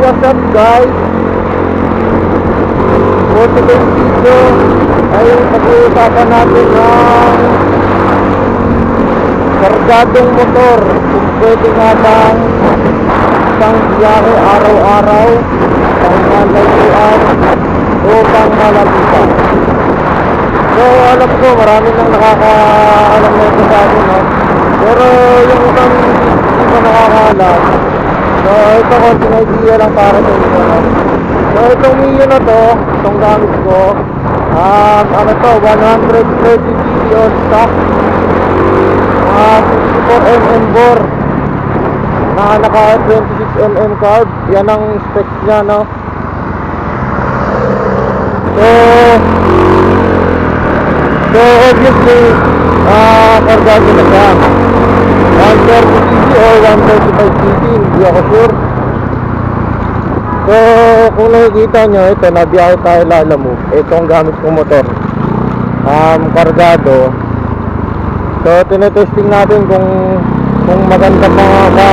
what's up guys? For today's video ay pag-uusapan natin ng kargadong motor. Kung pwede nga bang pang biyahe araw-araw, pang malayuan o pang malapitan. So alam ko marami nang nakakaalam na ito sa akin, no? Pero yung ibang hindi pa nakakaalam, so ito konting idea lang para sa inyo, no? So itong Mio na to, itong gamit ko, ano to, 130cc on stock, 64mm bore na naka 26mm carb. Yan ang specs nya, no? So obviously kargado na siya 130cc or 135cc, hindi ako sure. So kung nakikita nyo, ito nabiyahe tayo Lalamove. Ito ang gamit kong motor, kargado. So tinetesting natin kung maganda pa nga ba,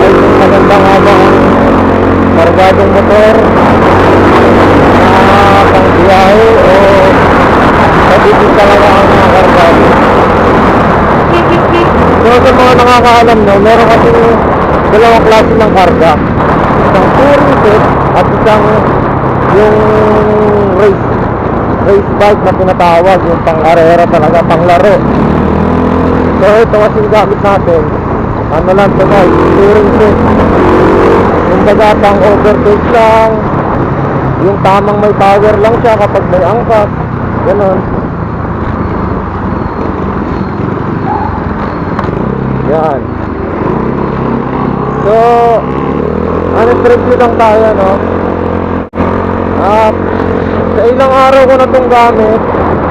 ay kung maganda nga ba ang kargadong motor pang biyahe o pagiging talaga ang mga kargado. So sa mga nakakaalam, no, meron kasing dalawang klase ng karga, isang touring set at isang yung race bike na tinatawag, yung pang arera talaga, pang laro. So ito kasing gamit natin, ano lang ito guys, touring set. Yung baga pang overtake lang, yung tamang may power lang siya kapag may angkas, ganon. Yan. So honest review lang tayo, no? Sa ilang araw ko na itong gamit,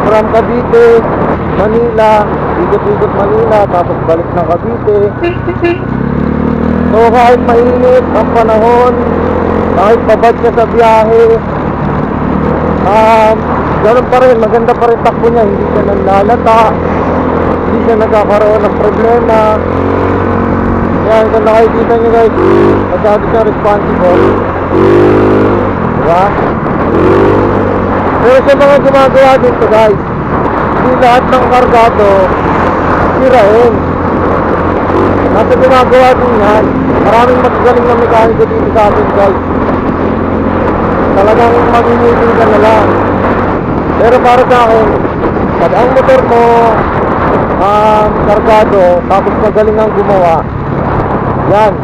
from Cavite, Manila, ikot-ikot Manila, tapos balik ng Cavite. So kahit mainit ang panahon, kahit pabad ka sa biyahe, ganun pa rin, maganda pa rin takbo niya. Hindi siya nanlalata, hindi siya nagkakaroon ng problema. Yan, kung nakikita nyo guys, masyado siya responsible, diba? Pero sa mga gumagawa dito guys, hindi lahat ng kargado sirain. Nasa gumagawa din yan. Maraming magagaling na mekaniko dito sa atin guys. Talagang mamimili ka na lang. Pero para sa akin, pag ang motor mo kargado, tapos magaling ang gumawa, yan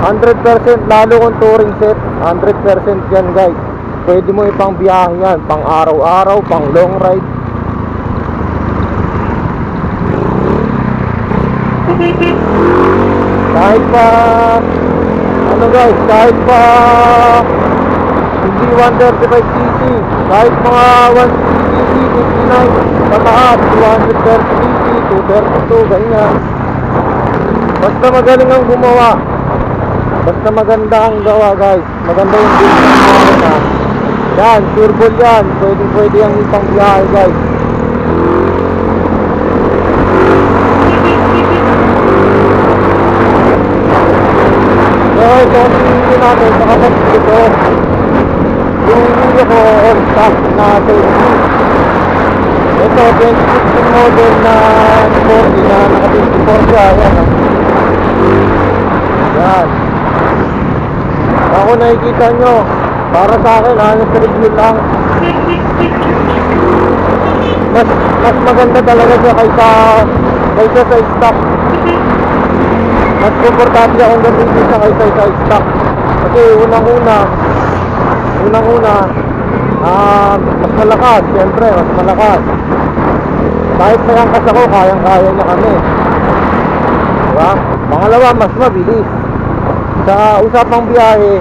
100%, lalo kung touring set, 100% yan guys. Pwede mo ipang biyahe yan, pang araw-araw, pang long ride. Kahit pa ano guys, kahit pa hindi 135cc, kahit mga 160cc, 59 pataas, 230cc, 232, ganyan. Basta magaling ang gumawa, basta maganda ang gawa guys, maganda yung build ng makina, yan, sureball yan, pwede yung ipang biyahe guys. So ito ang hindi natin sa kapatid dito, yung hindi ko on stock na safety. Ito 2016 model na 40 na naka 24 siya, yan. Yan. Ako nakikita nyo, para sa akin, honest review lang, mas maganda talaga siya kaysa sa stock. Mas komportable akong gamitin siya kaysa sa stock. Kasi unang-una, mas malakas, siyempre, mas malakas. Kahit may angkas ako, kayang-kaya niya kami, diba? Pangalawa, mas mabilis. Sa usapang biyahe,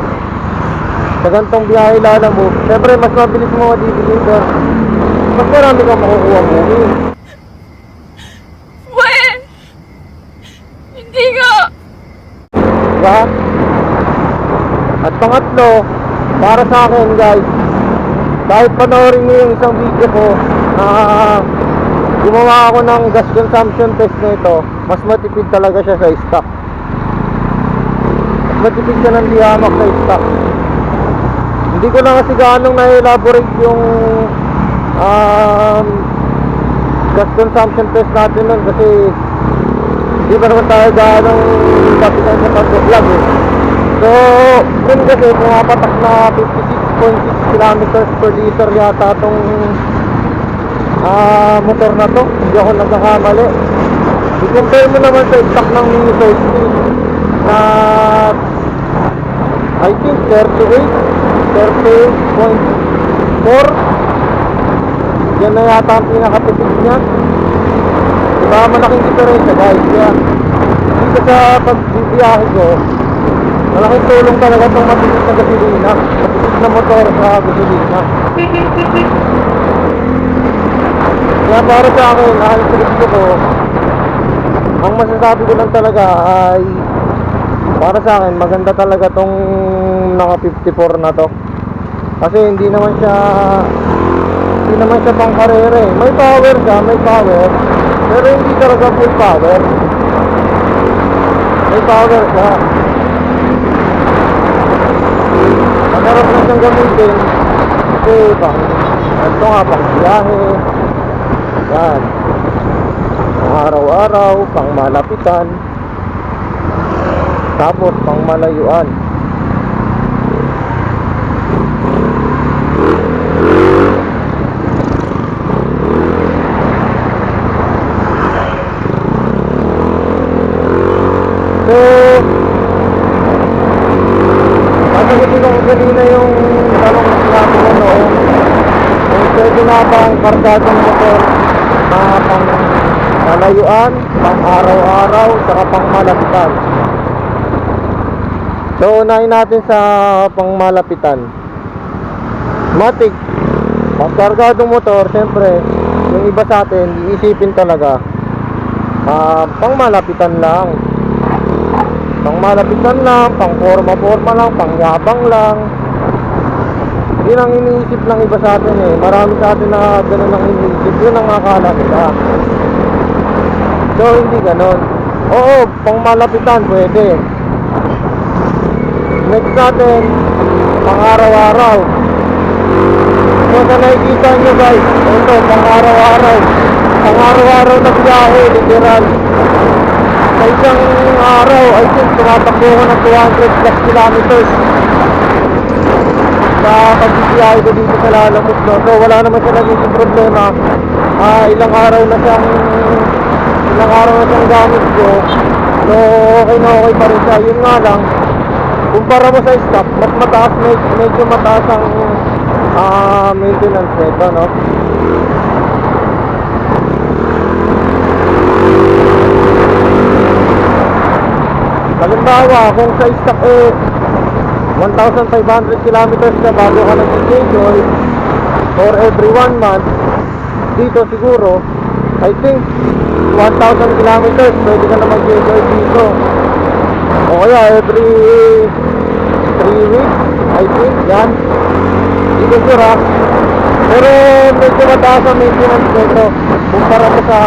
sa gantong biyahe Lalamove, siyempre mas mabilis mo madibilitor, mas marami kang makukuha movie. When? Hindi nga. Diba? At pangatlo, para sa akin guys, kahit panoorin nyo yung isang video ko na gumawa ako ng gas consumption test nito, mas matipid talaga siya sa stock. matipid ka ng dihamak sa stock. Hindi ko na kasi gaanong na-elaborate yung gas consumption test natin nun kasi hindi pa naman tayo gaanong kapitan sa pag-vlog eh. So, dun kasi pumapatak na 56.6 kilometers per liter yata itong motor na to. Hindi ako nagkakamali. I-compare mo naman sa stock ng Mini 30 na I think 30.4. Yan na yata ang pinakatipid niya. Diba malaking diferensya guys. Kaya dito sa pagbibiyahe ko, malaking tulong talaga itong matipid na gasolina, matipid na motor sa gasolina. Kaya para sa akin, ang gusto ko, ang masasabi ko lang talaga ay para sa akin, maganda talaga tong naka 54 na to. Kasi hindi naman siya pang karera eh. May power siya, may power. Pero hindi talaga full power. May power siya. Masarap na siyang gamitin. Kasi ito nga, pang biyahe. Yan. Pang araw-araw, pang malapitan. Tapos pang malayuan. So, sasagutin ko kanina yung tanong natin ko noon. Kung pwede na bang kargadong motor na pang malayuan, pang araw-araw, saka pang malapitan. So, unahin natin sa pang malapitan. Matik, pag kargadong motor, siyempre, yung iba sa atin, iisipin talaga, pang malapitan lang. Pang malapitan lang, pang forma-forma lang, pang yabang lang. Yun ang iniisip ng iba sa atin eh. Marami sa atin na ganun ang iniisip. Yun ang akala nila. So, hindi ganun. Oo, pang malapitan, pwede. Next natin, pang araw-araw. So, sa nakikita nyo guys, ito, pang araw-araw. Pang araw-araw na biyahe, literal. Sa isang araw, I think, tumatakbo ko ng 200 plus kilometers sa pagbibiyahe ko dito sa Lalamove, no? So, wala naman siya nagiging problema. Ilang araw na siyang gamit ko. So, okay na okay pa rin siya. Yun nga lang, kumpara mo sa stock, mas mataas, medyo mataas ang maintenance nito, no? Halimbawa, kung sa stock 1,500 kilometers ka bago ka nag-schedule for every 1 month, dito siguro, I think 1,000 kilometers pwede ka na mag-schedule dito. O kaya every 3 weeks, I think, yan. Dito sura. Pero medyo mataas ang maintenance nito kumpara mo sa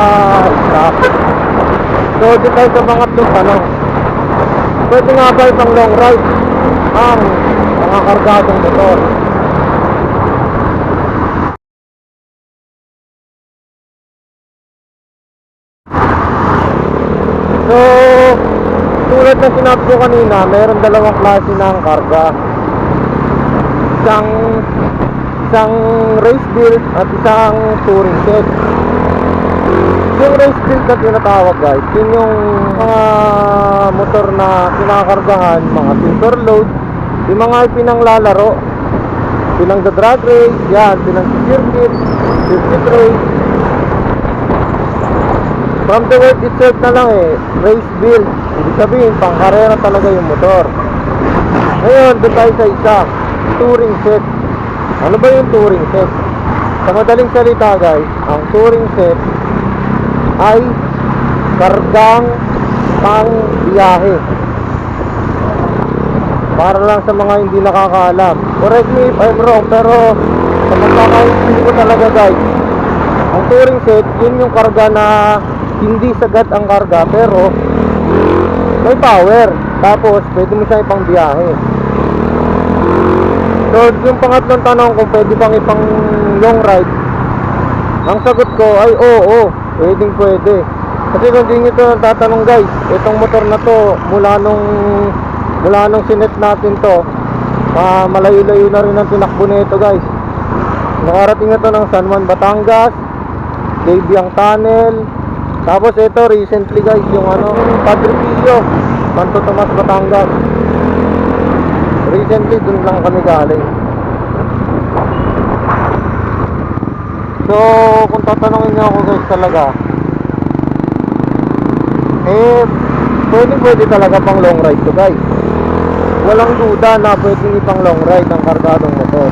stock. So, dito tayo sa pangatlong tanong. Pwede nga ba itong long ride ang mga kargadong motor? So, tulad na sinabi ko kanina, mayroon dalawang klase ng karga. Isang race build at isang touring set. Yung race build na tinatawag guys, yun yung mga motor na kinakargahan, mga super load, yung mga pinanglalaro, pinang-drag race, yan, pinang-circuit race. From the word itself na lang eh, race build, ibig sabihin, pang-karera talaga yung motor. Ngayon, doon tayo sa isa, touring set. Ano ba yung touring set? Sa madaling salita guys, ang touring set ay kargang pang biyahe. Para lang sa mga hindi nakakaalam, correct me if I'm wrong, pero sa magkakaintindi ko talaga guys, ang touring set, yun yung karga na hindi sagat ang karga pero may power. Tapos pwede mo siya ipang biyahe. So yung pangatlong tanong kung pwede bang ipang long ride, ang sagot ko ay oo, pwedeng pwede. Kasi kung di nyo ito tatanong guys, itong motor na to mula nung sinet natin to, malayo-layo na rin ang tinakbo nito guys. Nakarating na to ng San Juan, Batangas, Debiang Tunnel. Tapos ito recently guys, yung Padre Pio, Santo Tomas, Batangas. Recently dun lang kami galing. So kung tatanungin niyo ako guys talaga, pwede talaga pang long ride to guys. Walang duda na pwedeng ipang long ride ang kargadong motor.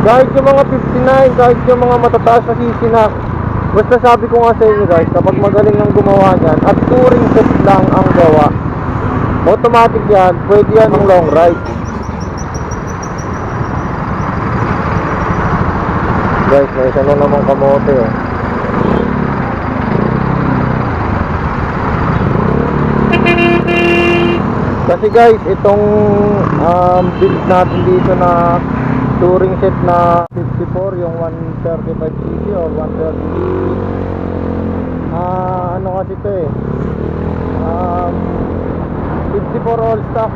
Kahit yung mga 59, kahit yung mga matataas na sisi na, basta sabi ko nga sa inyo guys, kapag magaling ang gumawa niyan at touring set lang ang gawa, automatic yan, pwede yan ang long ride. Guys, may isa na namang kamote oh. Kasi guys, itong build natin dito na touring set na 54, yung 135cc or 130cc, ano kasi ito 54 all stock.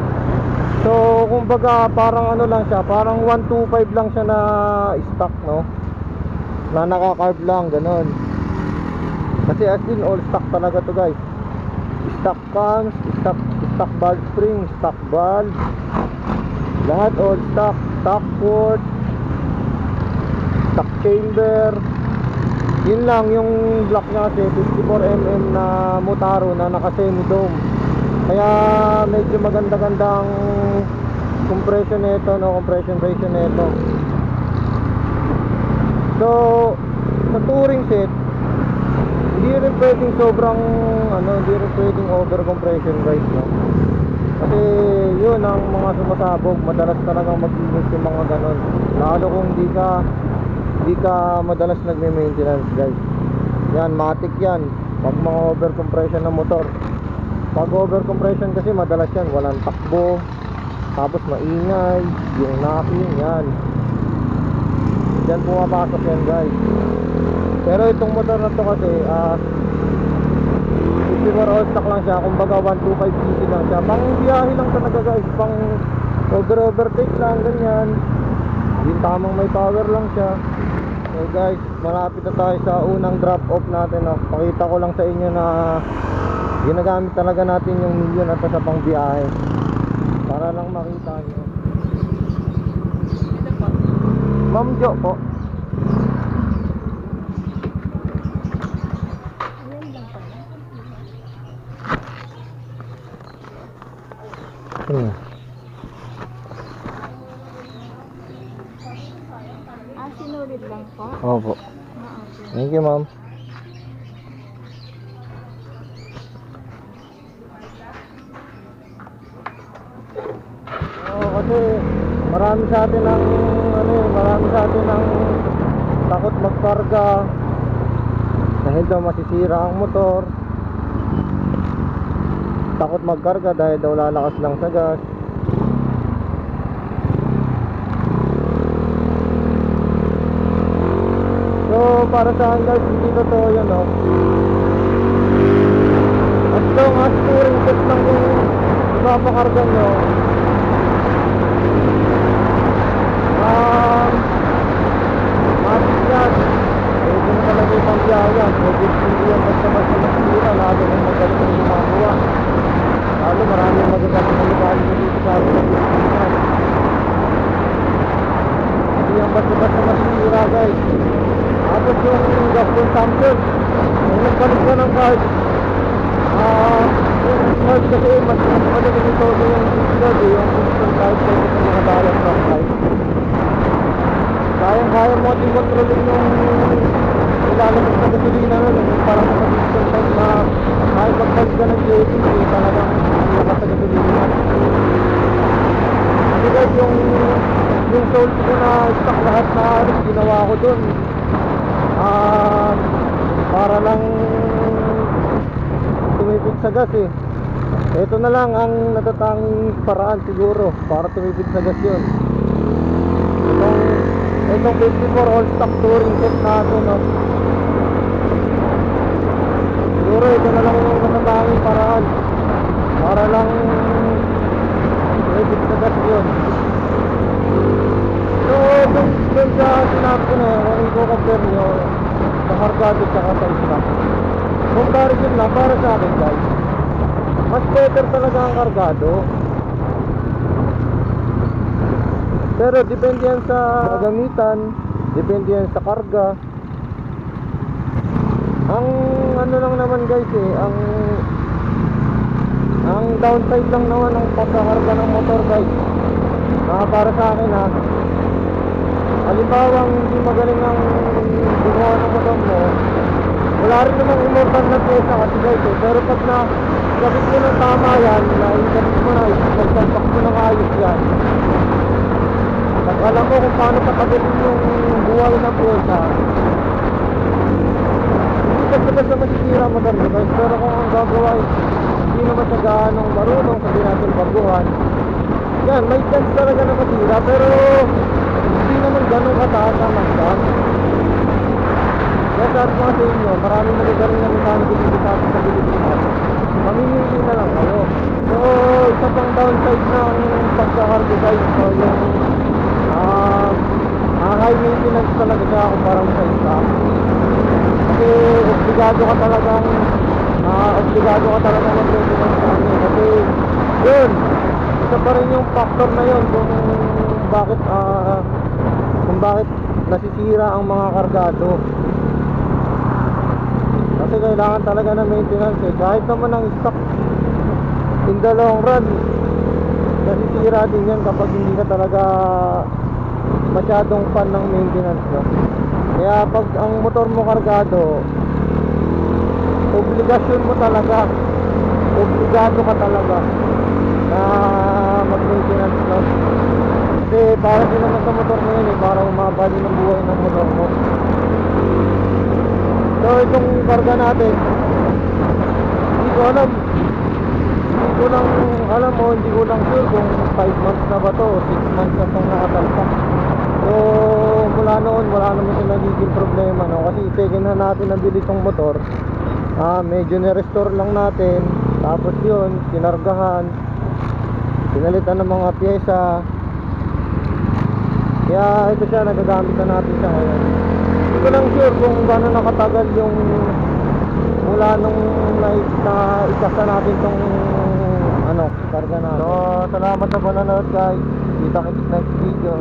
So kumbaga parang lang siya, parang 125 lang siya na stock, no, na naka-carb lang, ganun. Kasi as in all stock talaga to guys. Stock cams, stock valve spring, stock valve, lahat all stock. Stock port, stock chamber. Yun lang, yung block niya kasi 54mm na Motaro na naka semi dome. Kaya medyo maganda-gandang compression nito, no, compression ratio nito. So sa touring set, hindi rin pwedeng sobrang hindi rin pwedeng over compression guys, no. Kasi yun ang mga sumasabog, madalas talagang mag-init yung mga ganon. Lalo kung hindi ka madalas nagme-maintenance guys. Yan, matik yan pag mga over compression ng motor. Pag over compression kasi madalas yan, walang takbo, tapos maingay, yung knocking, yan. Yan pumapasok yan guys. Pero itong motor na to kasi 54 all stock lang siya, kumbaga 125cc lang siya. Pang biyahe lang talaga guys, pang overtake lang, ganyan. Yung tamang may power lang siya. So guys, malapit na tayo sa unang drop off natin, no. Pakita ko lang sa inyo na ginagamit talaga natin yung milyon na to sa pang biyahe, para lang makita nyo. Ma'am Jo po. Sinulid lang po? Opo. Okay. Thank you ma'am. Kasi marami sa atin ang takot magkarga dahil daw masisira ang motor. Takot magkarga dahil daw lalakas lang sa gas. So para sa akin guys, hindi totoo yun, no. As long as touring set lang yung ipapakarga nyo, matik yan, pwede na talaga yung pangbiyayan. Pwede hindi yan basta-basta masira, lalo na magaling yung gumagawa. Lalo maraming magagaling na lugar dito sa atin ng Pilipinas. Hindi yan basta-basta masira guys. Tapos yung gas consumption, kung nagpalit ka ng card, yung card kasi mas madali nito yung card, yung instant card sa yung mga balance ng card. Kaya mo ating kontrolin yung ilalabas na gasolina nun, yung parang sa instant card na kahit magpalit ka ng JP, talagang lakas sa gasolina. Kasi guys, yung sold ko na stock lahat na ginawa ko dun, para lang tumipid sa gas Ito na lang ang natatanging paraan siguro para tumipid sa gas yun. Itong 54 all stock touring set natin, no? Siguro ito na lang yung natatanging paraan para lang tumipid sa gas yun. So, dun sa sinabi ko na yun, kung i-compare nyo sa kargado tsaka sa stock, comparison lang para sa akin, guys, mas better talaga ang kargado. Pero depende yan sa gamitan, depende yan sa karga. Ang ano lang naman guys ang downside lang naman ng pagkakarga ng motor guys, para sa akin ha, halimbawa hindi magaling ang gumawa ng motor mo, wala rin namang immortal na pyesa kasi guys pero pag na gabit mo ng tama yan, na i-gabit mo na, pagsalpak mo ng ayos yan, pag alam mo kung paano patagalin yung buhay ng pyesa, hindi basta masisira motor mo guys. Pero kung ang gagawa hindi naman siya gaanong marunong, sabi natin baguhan, yan, may chance talaga na masira pero hindi naman ganun kataas ang magdam. Kaya sabi ko sa inyo, maraming nagagaling na mekaniko dito sa atin sa Pilipinas, mamimili na lang kayo. So isa pang downside ng pagkakarga guys, so yung high maintenance talaga siya kumpara sa stock. Kasi obligado ka talagang mag-maintenance sa amin. Kasi yun, isa pa rin yung factor na yun kung bakit nasisira ang mga kargado. Kasi kailangan talaga ng maintenance kahit naman ang stock in the long run nasisira din yan kapag hindi ka talaga masyadong fan ng maintenance, no? Kaya pag ang motor mo kargado, obligado ka talaga na mag-maintenance, no? Kasi para din naman sa motor mo yun para umaba din ang buhay ng motor mo. So itong karga natin, hindi ko lang sure kung 5 months na ba to o 6 months na itong nakatalpak. So mula noon wala naman siya nagiging problema, no? Kasi second hand natin nabili itong motor, medyo ni-restore lang natin, tapos yun, kinargahan, pinalitan ng mga pyesa. Kaya ito siya, nagagamit na natin siya ngayon. Hindi ko lang sure kung gano'n nakatagal yung mula nung ikasa natin tong karga na. So salamat sa panonood guys, kita-kits next video.